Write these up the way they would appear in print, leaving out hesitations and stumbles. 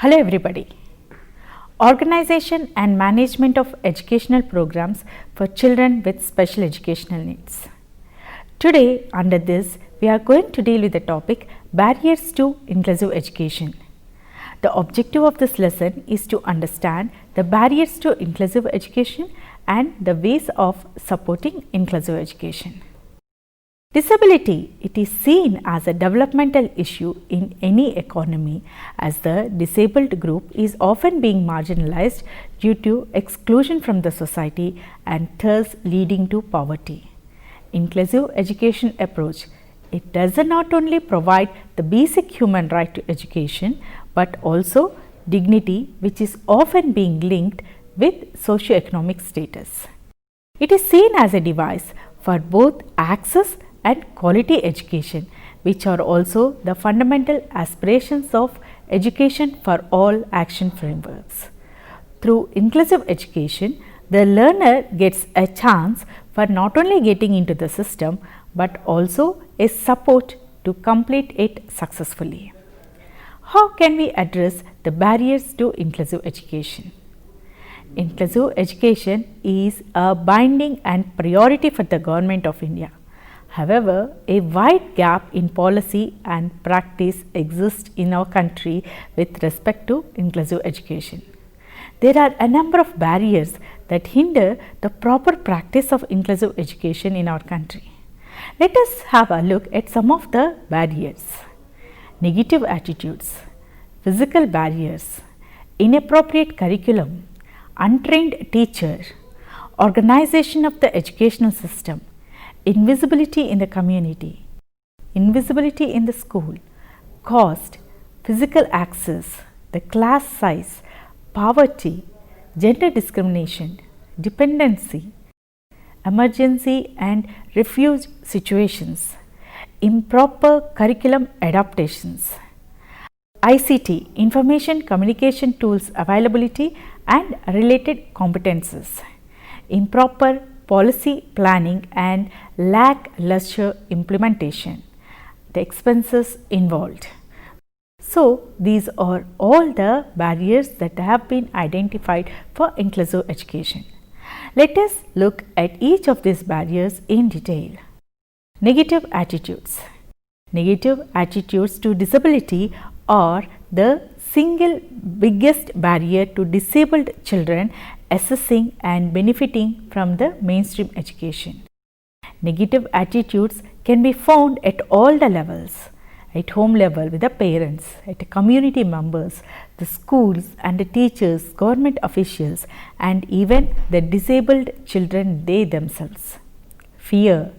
Hello everybody. Organization and management of educational programs for children with special educational needs. Today under this we are going to deal with the topic barriers to inclusive education. The objective of this lesson is to understand the barriers to inclusive education and the ways of supporting inclusive education. Disability, it is seen as a developmental issue in any economy, as the disabled group is often being marginalized due to exclusion from the society and thus leading to poverty. Inclusive education approach, it does not only provide the basic human right to education, but also dignity, which is often being linked with socioeconomic status. It is seen as a device for both access and quality education, which are also the fundamental aspirations of education for all action frameworks. Through inclusive education, the learner gets a chance for not only getting into the system, but also a support to complete it successfully. How can we address the barriers to inclusive education? Inclusive education is a binding and priority for the Government of India. However, a wide gap in policy and practice exists in our country with respect to inclusive education. There are a number of barriers that hinder the proper practice of inclusive education in our country. Let us have a look at some of the barriers. Negative attitudes, physical barriers, inappropriate curriculum, untrained teacher, organization of the educational system, invisibility in the community, invisibility in the school, cost, physical access, the class size, poverty, gender discrimination, dependency, emergency and refuge situations, improper curriculum adaptations, ICT, information communication tools availability and related competences, improper policy planning and lackluster implementation, the expenses involved. So, these are all the barriers that have been identified for inclusive education. Let us look at each of these barriers in detail. Negative attitudes. Negative attitudes to disability are the single biggest barrier to disabled children assessing and benefiting from the mainstream education. Negative attitudes can be found at all the levels, at home level with the parents, at the community members, the schools and the teachers, government officials and even the disabled children they themselves. Fear,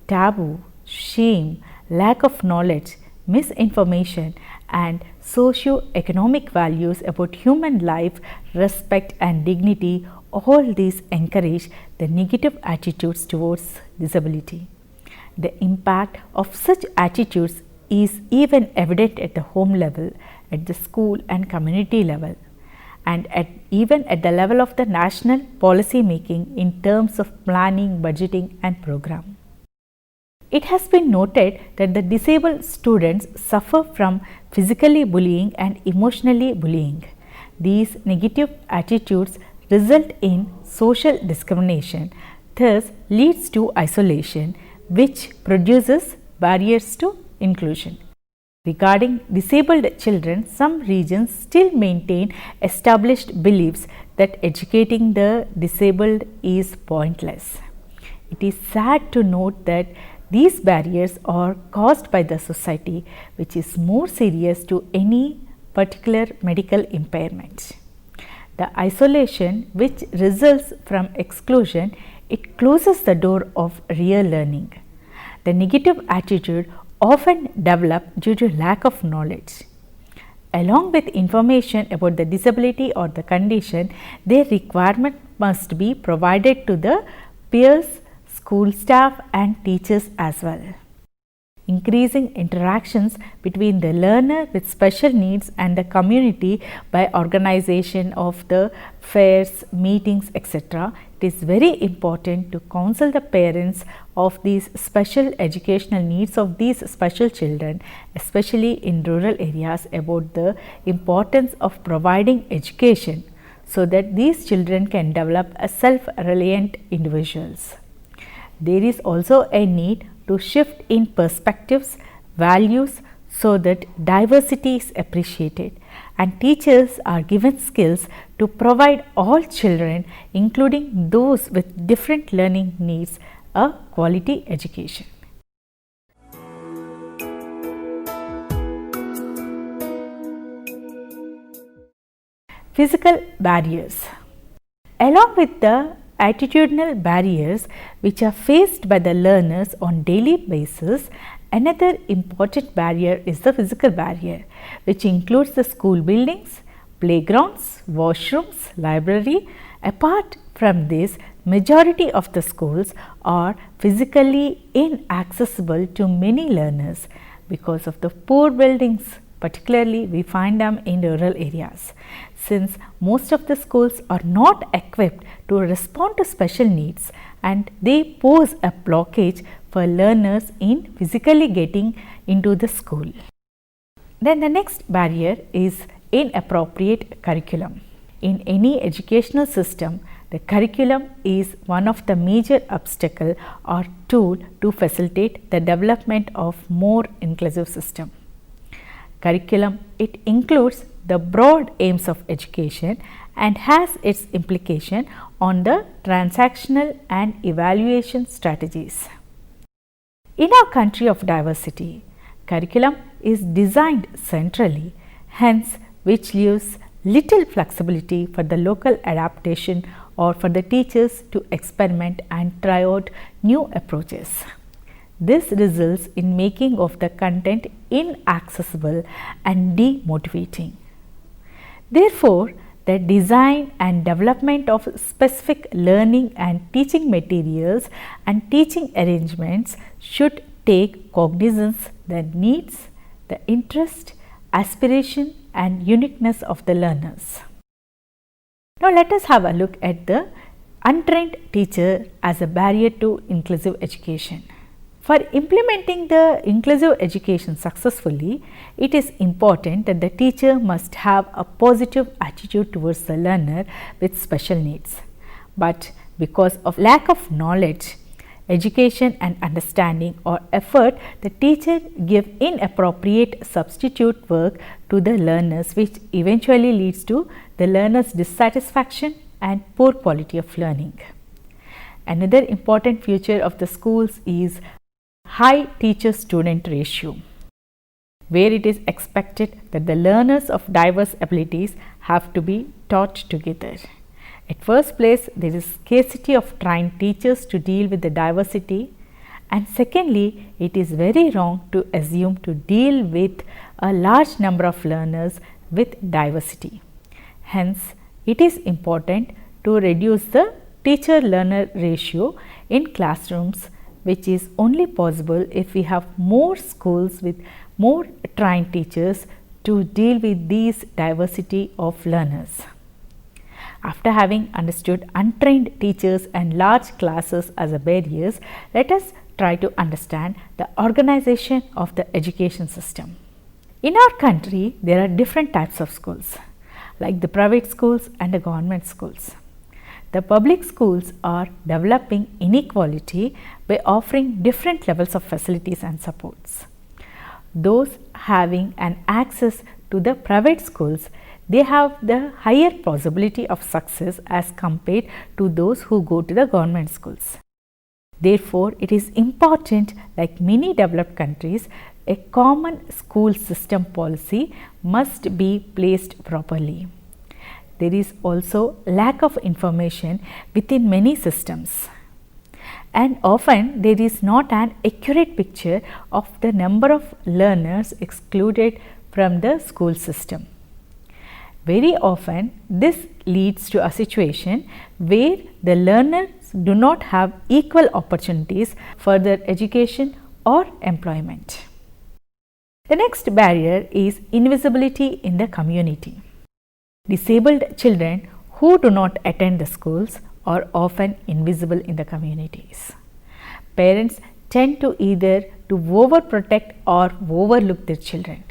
taboo, shame, lack of knowledge, misinformation and socio-economic values about human life, respect and dignity, all these encourage the negative attitudes towards disability. The impact of such attitudes is even evident at the home level, at the school and community level, and even at the level of the national policy making in terms of planning, budgeting and program. It has been noted that the disabled students suffer from physically bullying and emotionally bullying. These negative attitudes result in social discrimination, thus leads to isolation, which produces barriers to inclusion. Regarding disabled children, some regions still maintain established beliefs that educating the disabled is pointless. It is sad to note that these barriers are caused by the society, which is more serious to any particular medical impairment. The isolation which results from exclusion, it closes the door of real learning. The negative attitude often develop due to lack of knowledge. Along with information about the disability or the condition, their requirement must be provided to the peers, school staff and teachers as well. Increasing interactions between the learner with special needs and the community by organization of the fairs, meetings, etc. it is very important to counsel the parents of these special educational needs of these special children, especially in rural areas, about the importance of providing education so that these children can develop as self-reliant individuals. There is also a need to shift in perspectives, values, so that diversity is appreciated and teachers are given skills to provide all children, including those with different learning needs, a quality education. Physical barriers. Along with the attitudinal barriers which are faced by the learners on daily basis, another important barrier is the physical barrier, which includes the school buildings, playgrounds, washrooms, library. Apart from this, majority of the schools are physically inaccessible to many learners because of the poor buildings. Particularly, we find them in rural areas. Since most of the schools are not equipped to respond to special needs and they pose a blockage for learners in physically getting into the school. Then the next barrier is inappropriate curriculum. In any educational system, the curriculum is one of the major obstacle or tool to facilitate the development of more inclusive system. Curriculum, it includes the broad aims of education and has its implication on the transactional and evaluation strategies. In our country of diversity, curriculum is designed centrally, hence which leaves little flexibility for the local adaptation or for the teachers to experiment and try out new approaches. This results in making of the content inaccessible and demotivating. Therefore, the design and development of specific learning and teaching materials and teaching arrangements should take cognizance the needs, the interest, aspiration and uniqueness of the learners. Now, let us have a look at the untrained teacher as a barrier to inclusive education. For implementing the inclusive education successfully, it is important that the teacher must have a positive attitude towards the learner with special needs. But because of lack of knowledge, education and understanding or effort, the teacher give inappropriate substitute work to the learners, which eventually leads to the learner's dissatisfaction and poor quality of learning. Another important feature of the schools is high teacher-student ratio, where it is expected that the learners of diverse abilities have to be taught together. At first place, there is scarcity of trained teachers to deal with the diversity, and secondly, it is very wrong to assume to deal with a large number of learners with diversity. Hence, it is important to reduce the teacher-learner ratio in classrooms, which is only possible if we have more schools with more trained teachers to deal with these diversity of learners. After having understood untrained teachers and large classes as a barriers, let us try to understand the organization of the education system. In our country, there are different types of schools, like the private schools and the government schools. The public schools are developing inequality by offering different levels of facilities and supports. Those having an access to the private schools, they have the higher possibility of success as compared to those who go to the government schools. Therefore, it is important, like many developed countries, a common school system policy must be placed properly. There is also lack of information within many systems, and often there is not an accurate picture of the number of learners excluded from the school system. Very often this leads to a situation where the learners do not have equal opportunities for their education or employment. The next barrier is invisibility in the community. Disabled children who do not attend the schools or often invisible in the communities. Parents tend to either to overprotect or overlook their children.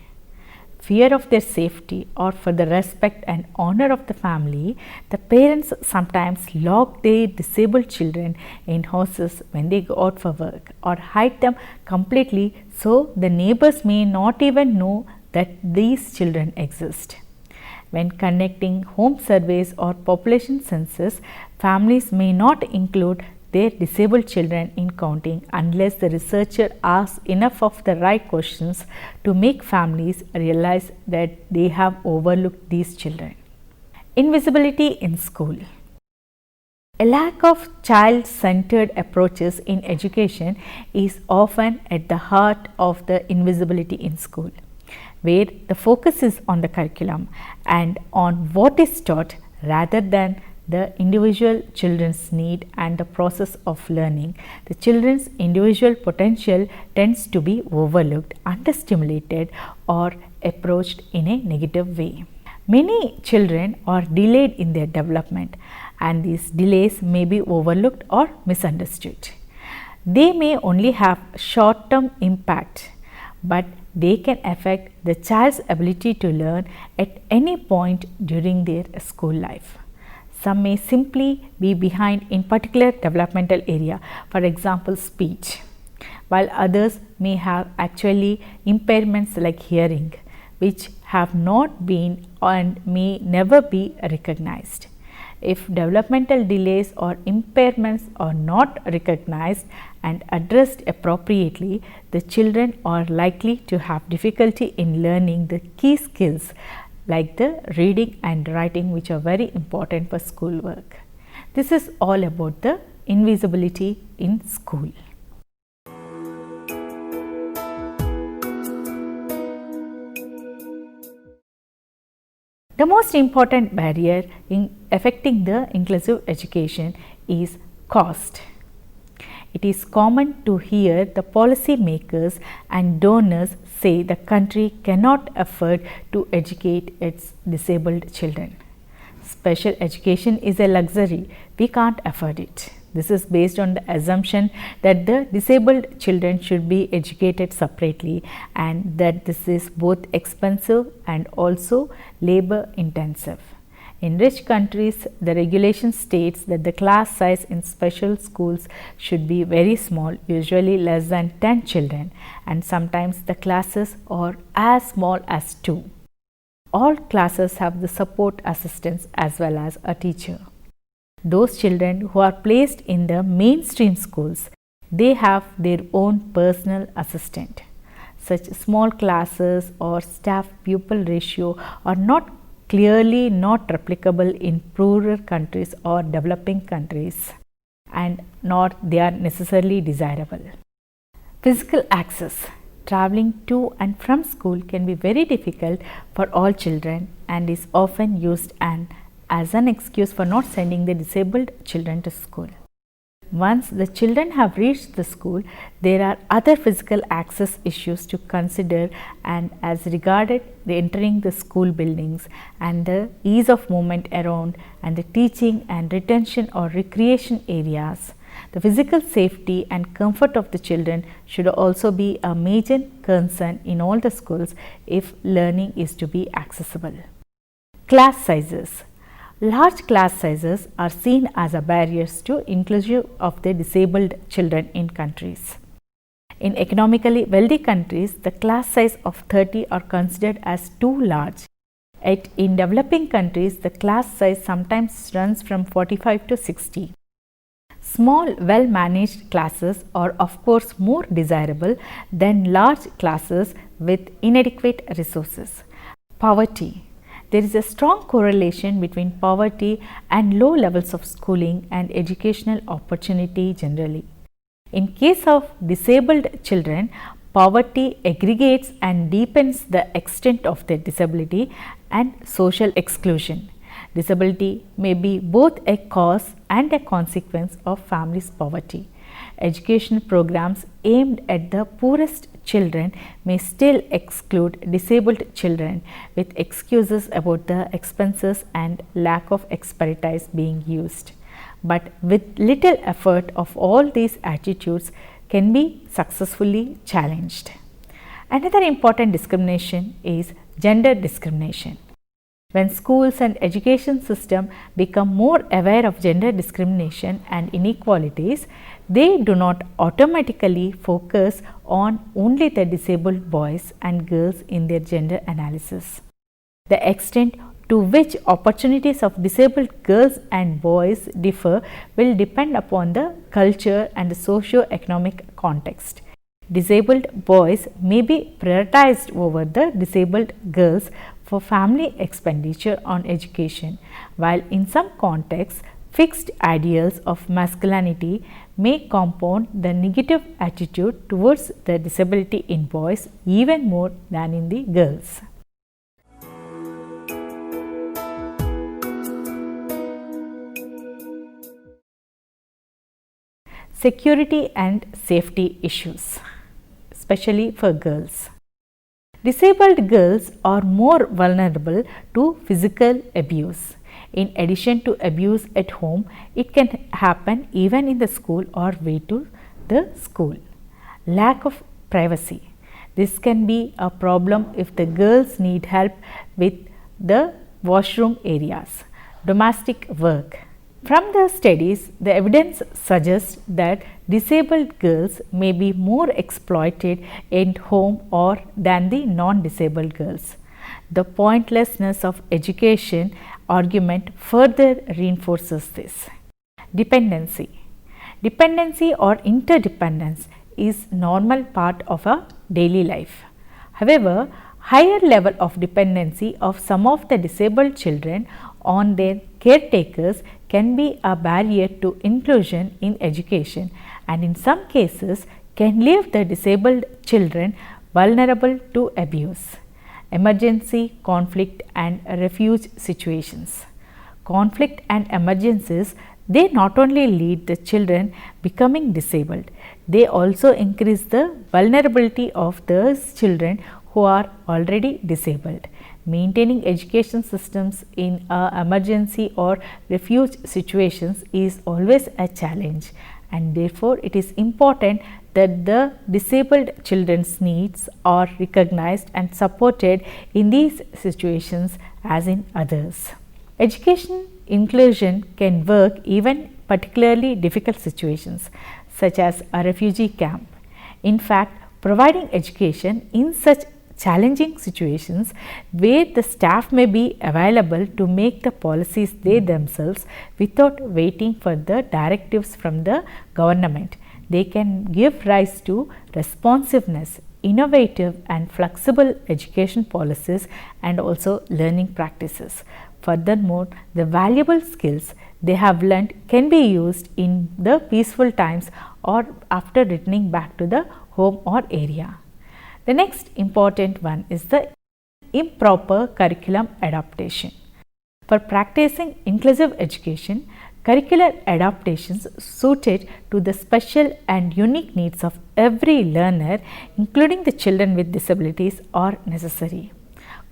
Fear of their safety or for the respect and honor of the family, the parents sometimes lock their disabled children in houses when they go out for work or hide them completely so the neighbors may not even know that these children exist. When conducting home surveys or population census, families may not include their disabled children in counting unless the researcher asks enough of the right questions to make families realize that they have overlooked these children. Invisibility in school. A lack of child-centered approaches in education is often at the heart of the invisibility in school, where the focus is on the curriculum and on what is taught rather than the individual children's need and the process of learning. The children's individual potential tends to be overlooked, understimulated, or approached in a negative way. Many children are delayed in their development, and these delays may be overlooked or misunderstood. They may only have short-term impact, but they can affect the child's ability to learn at any point during their school life. Some may simply be behind in particular developmental area, for example speech, while others may have actually impairments like hearing, which have not been and may never be recognized. If developmental delays or impairments are not recognized and addressed appropriately, the children are likely to have difficulty in learning the key skills like the reading and writing, which are very important for schoolwork. This is all about the invisibility in school. The most important barrier in affecting the inclusive education is cost. It is common to hear the policy makers and donors say the country cannot afford to educate its disabled children. Special education is a luxury, we can't afford it. This is based on the assumption that the disabled children should be educated separately and that this is both expensive and also labor intensive. In rich countries, the regulation states that the class size in special schools should be very small, usually less than 10 children, and sometimes the classes are as small as 2. All classes have the support assistants as well as a teacher. Those children who are placed in the mainstream schools, they have their own personal assistant. Such small classes or staff pupil ratio are clearly not replicable in poorer countries or developing countries, and nor they are necessarily desirable. Physical access. Traveling to and from school can be very difficult for all children and is often used as an excuse for not sending the disabled children to school. Once the children have reached the school, there are other physical access issues to consider, and as regarded the entering the school buildings and the ease of movement around and the teaching and retention or recreation areas, the physical safety and comfort of the children should also be a major concern in all the schools if learning is to be accessible. Class sizes. Large class sizes are seen as a barriers to inclusion of the disabled children in countries. In economically wealthy countries, the class size of 30 are considered as too large. Yet in developing countries, the class size sometimes runs from 45 to 60. Small, well-managed classes are of course more desirable than large classes with inadequate resources. Poverty. There is a strong correlation between poverty and low levels of schooling and educational opportunity generally. In case of disabled children, poverty aggregates and deepens the extent of their disability and social exclusion. Disability may be both a cause and a consequence of families' poverty. Education programs aimed at the poorest children may still exclude disabled children with excuses about the expenses and lack of expertise being used. but with little effort of all these attitudes can be successfully challenged. Another important discrimination is gender discrimination. When schools and education system become more aware of gender discrimination and inequalities, they do not automatically focus on only the disabled boys and girls in their gender analysis. The extent to which opportunities of disabled girls and boys differ will depend upon the culture and the socio-economic context. Disabled boys may be prioritized over the disabled girls for family expenditure on education, while in some contexts fixed ideals of masculinity may compound the negative attitude towards the disability in boys even more than in the girls. Security and safety issues, especially for girls. Disabled girls are more vulnerable to physical abuse. In addition to abuse at home, it can happen even in the school or way to the school. Lack of privacy. This can be a problem if the girls need help with the washroom areas. Domestic work. From the studies, the evidence suggests that disabled girls may be more exploited at home or than the non-disabled girls. The pointlessness of education argument further reinforces this. Dependency. Dependency or interdependence is normal part of a daily life. However, higher level of dependency of some of the disabled children on their caretakers can be a barrier to inclusion in education and in some cases can leave the disabled children vulnerable to abuse. Emergency, conflict and refuge situations. Conflict and emergencies, they not only lead the children becoming disabled, they also increase the vulnerability of those children who are already disabled. Maintaining education systems in emergency or refuge situations is always a challenge, and therefore it is important that the disabled children's needs are recognized and supported in these situations as in others. Education inclusion can work even particularly difficult situations such as a refugee camp. In fact, providing education in such challenging situations where the staff may be available to make the policies they themselves without waiting for the directives from the government. They can give rise to responsiveness, innovative and flexible education policies and also learning practices. Furthermore, the valuable skills they have learned can be used in the peaceful times or after returning back to the home or area. The next important one is the improper curriculum adaptation. For practicing inclusive education, curricular adaptations suited to the special and unique needs of every learner, including the children with disabilities, are necessary.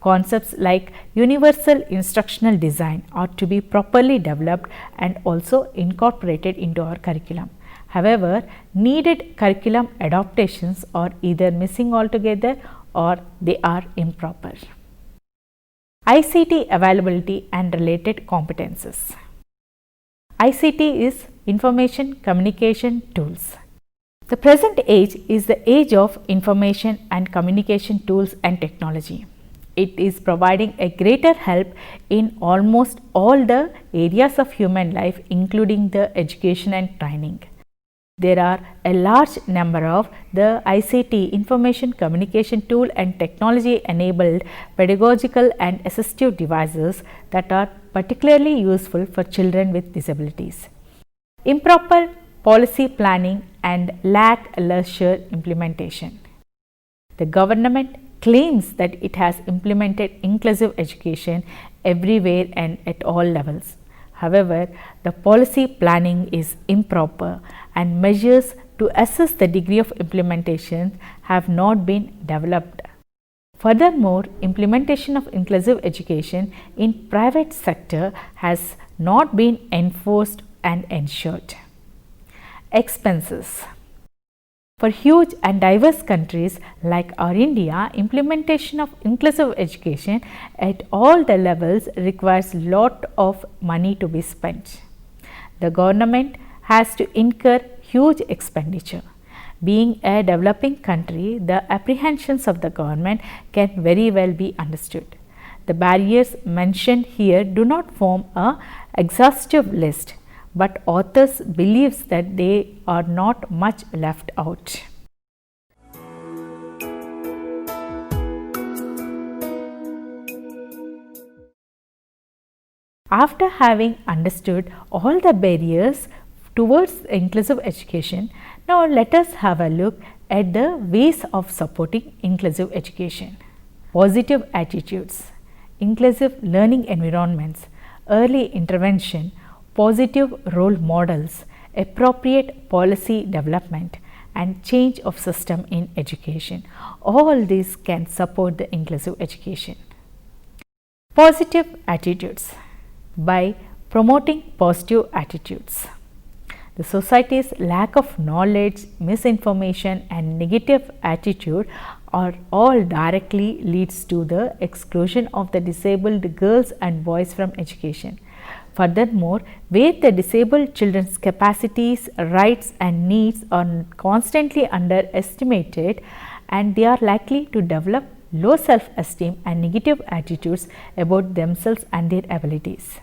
Concepts like universal instructional design are to be properly developed and also incorporated into our curriculum. However, needed curriculum adaptations are either missing altogether or they are improper. ICT availability and related competences. ICT is information communication tools. The present age is the age of information and communication tools and technology. It is providing a greater help in almost all the areas of human life, including the education and training. There are a large number of the ICT information communication tool and technology enabled pedagogical and assistive devices that are particularly useful for children with disabilities. Improper policy planning and lackluster implementation. The government claims that it has implemented inclusive education everywhere and at all levels. However, the policy planning is improper and measures to assess the degree of implementation have not been developed. Furthermore, implementation of inclusive education in private sector has not been enforced and ensured. Expenses. For huge and diverse countries like our India, implementation of inclusive education at all the levels requires lot of money to be spent. The government has to incur huge expenditure. Being a developing country, the apprehensions of the government can very well be understood. The barriers mentioned here do not form an exhaustive list, but authors believes that they are not much left out. After having understood all the barriers towards inclusive education, now let us have a look at the ways of supporting inclusive education. Positive attitudes, inclusive learning environments, early intervention, positive role models, appropriate policy development, and change of system in education. All these can support the inclusive education. Positive attitudes. By promoting positive attitudes, the society's lack of knowledge, misinformation and negative attitude are all directly leads to the exclusion of the disabled girls and boys from education. Furthermore, where the disabled children's capacities, rights and needs are constantly underestimated, and they are likely to develop low self-esteem and negative attitudes about themselves and their abilities.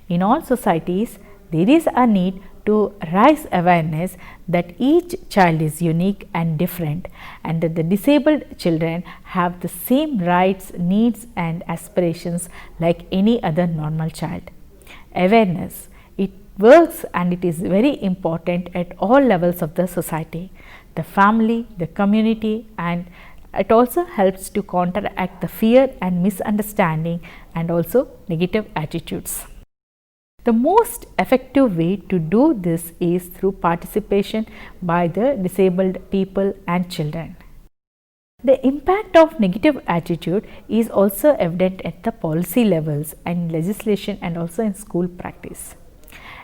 In all societies, there is a need to raise awareness that each child is unique and different, and that the disabled children have the same rights, needs and aspirations like any other normal child. Awareness, it works and it is very important at all levels of the society, the family, the community, and it also helps to counteract the fear and misunderstanding and also negative attitudes. The most effective way to do this is through participation by the disabled people and children. The impact of negative attitude is also evident at the policy levels and legislation and also in school practice.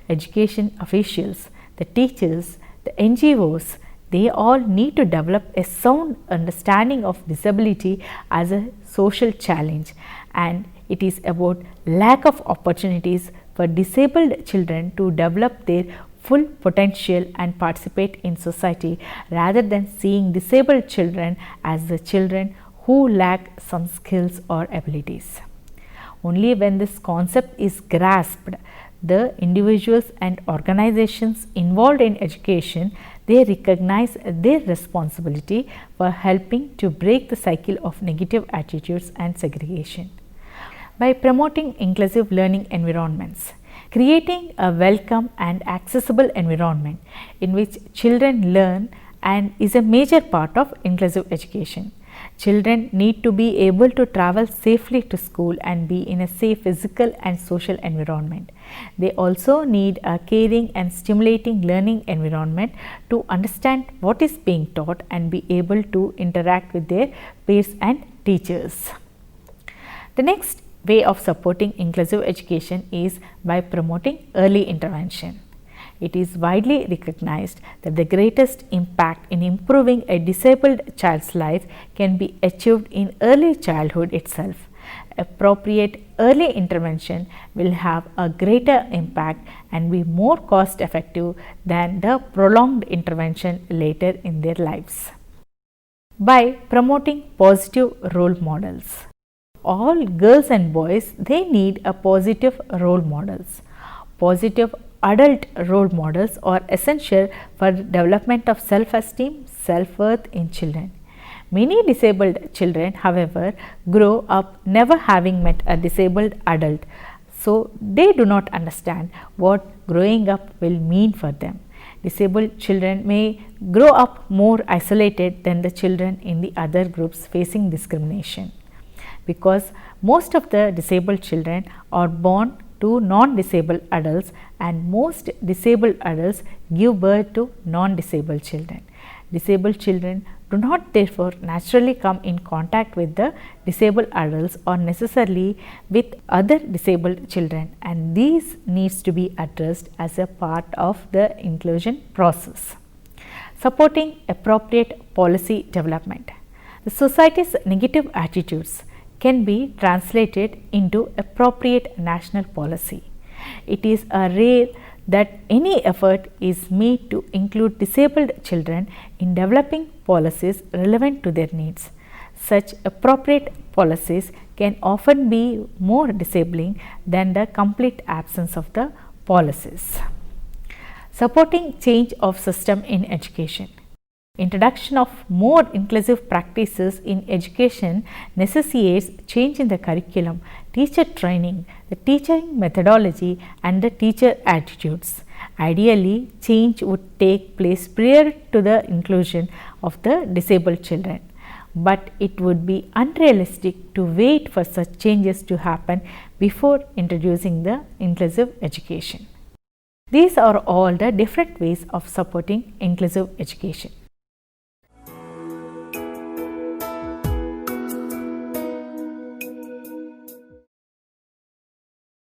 Education officials, the teachers, the NGOs, they all need to develop a sound understanding of disability as a social challenge, and it is about lack of opportunities for disabled children to develop their full potential and participate in society, rather than seeing disabled children as the children who lack some skills or abilities. Only when this concept is grasped, the individuals and organizations involved in education, they recognize their responsibility for helping to break the cycle of negative attitudes and segregation. By promoting inclusive learning environments, creating a welcome and accessible environment in which children learn and is a major part of inclusive education. Children need to be able to travel safely to school and be in a safe physical and social environment. They also need a caring and stimulating learning environment to understand what is being taught and be able to interact with their peers and teachers. The next way of supporting inclusive education is by promoting early intervention. It is widely recognized that the greatest impact in improving a disabled child's life can be achieved in early childhood itself. Appropriate early intervention will have a greater impact and be more cost effective than the prolonged intervention later in their lives. By promoting positive role models. All girls and boys, they need a positive role models. Positive adult role models are essential for development of self-esteem, self-worth in children. Many disabled children, however, grow up never having met a disabled adult, so they do not understand what growing up will mean for them. Disabled children may grow up more isolated than the children in the other groups facing discrimination, because most of the disabled children are born to non-disabled adults, and most disabled adults give birth to non-disabled children. disabled children do not therefore naturally come in contact with the disabled adults or necessarily with other disabled children, and these needs to be addressed as a part of the inclusion process. Supporting appropriate policy development. The society's negative attitudes can be translated into appropriate national policy. It is rare that any effort is made to include disabled children in developing policies relevant to their needs. Such appropriate policies can often be more disabling than the complete absence of the policies. Supporting change of system in education. Introduction of more inclusive practices in education necessitates change in the curriculum, teacher training, the teaching methodology and the teacher attitudes. Ideally, change would take place prior to the inclusion of the disabled children, but it would be unrealistic to wait for such changes to happen before introducing the inclusive education. These are all the different ways of supporting inclusive education.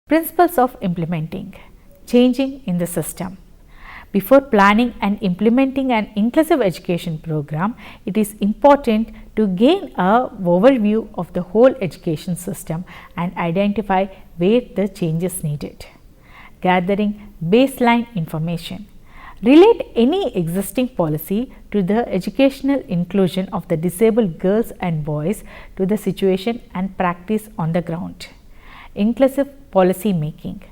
Principles of implementing changing in the system. Before planning and implementing an inclusive education program, it is important to gain an overview of the whole education system and identify where the changes needed. Gathering baseline information. Relate any existing policy to the educational inclusion of the disabled girls and boys to the situation and practice on the ground. Inclusive policy making.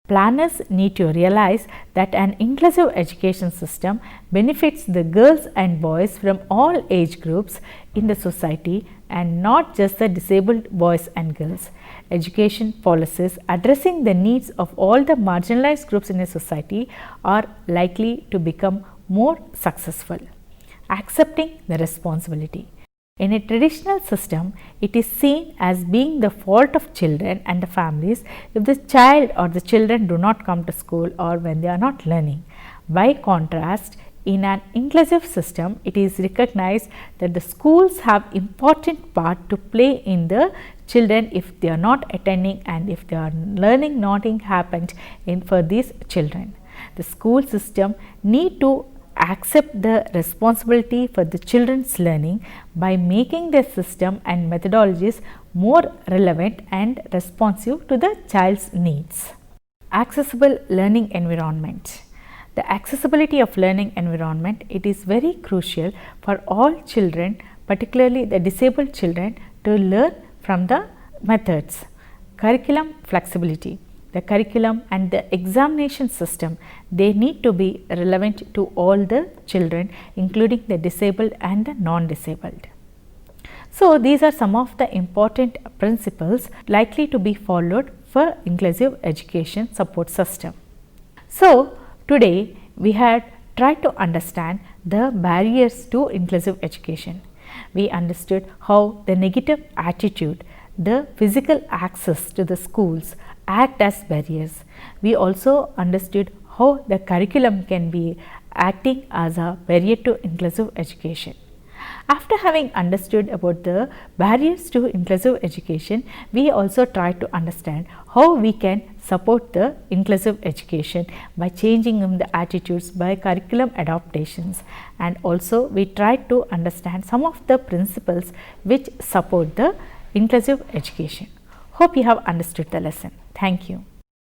Planners need to realize that an inclusive education system benefits the girls and boys from all age groups in the society and not just the disabled boys and girls. Education policies addressing the needs of all the marginalized groups in a society are likely to become more successful. Accepting the responsibility. In a traditional system, it is seen as being the fault of children and the families if the child or the children do not come to school or when they are not learning. By contrast, in an inclusive system, it is recognized that the schools have important part to play in the children if they are not attending and if they are learning nothing happened for these children. The school system need to accept the responsibility for the children's learning by making the system and methodologies more relevant and responsive to the child's needs. Accessible learning environment. The accessibility of learning environment, it is very crucial for all children, particularly the disabled children, to learn from the methods. Curriculum flexibility. The curriculum and the examination system, they need to be relevant to all the children, including the disabled and the non-disabled. So, these are some of the important principles likely to be followed for inclusive education support system. So, today we had tried to understand the barriers to inclusive education. We understood how the negative attitude, the physical access to the schools act as barriers. We also understood how the curriculum can be acting as a barrier to inclusive education. After having understood about the barriers to inclusive education, we also tried to understand how we can support the inclusive education by changing the attitudes by curriculum adaptations, and also we tried to understand some of the principles which support the inclusive education. Hope you have understood the lesson. Thank you.